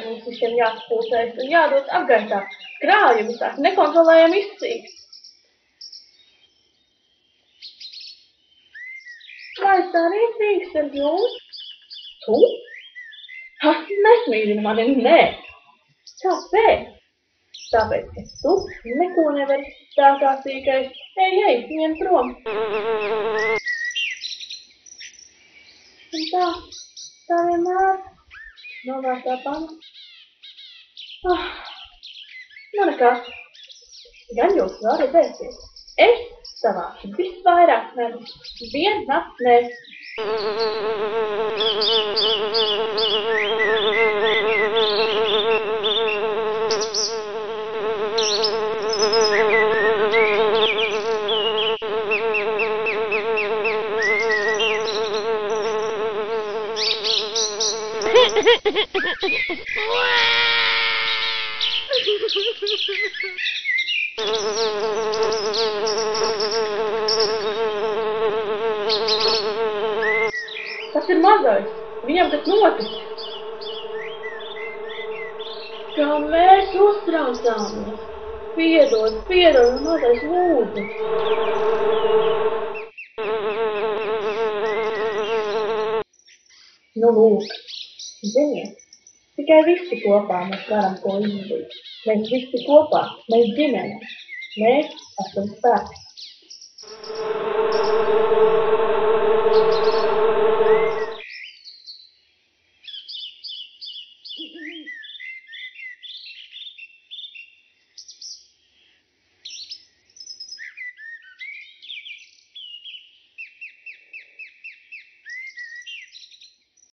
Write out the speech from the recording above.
mums visiem jāspulcējas un jādodas apgaitā. Krājumi sāk nekontrolējami izcīt. Vai es tā rīcīgs ar jums? Tu? Ha, nesmīdini mani, nē. Kāpēc? Tāpēc, ka tu neko nevari, tā kā sīkais. Ej, ņem prom. Un tā vienmēr novērtā pana. Nu nekas, gan jūs vēl redzēsiet. Es savāšu visvairāk medus, viennakt ne. Tas ir mazais, viņam kas noticis. Kā mēs uztraucāmies. Piedod, mazais lūdzu. Nu lūk, ziniet, tikai visi kopā mēs varam ko izdarīt. Mēs visi kopā, mēs ģimene, mēs esam spēks.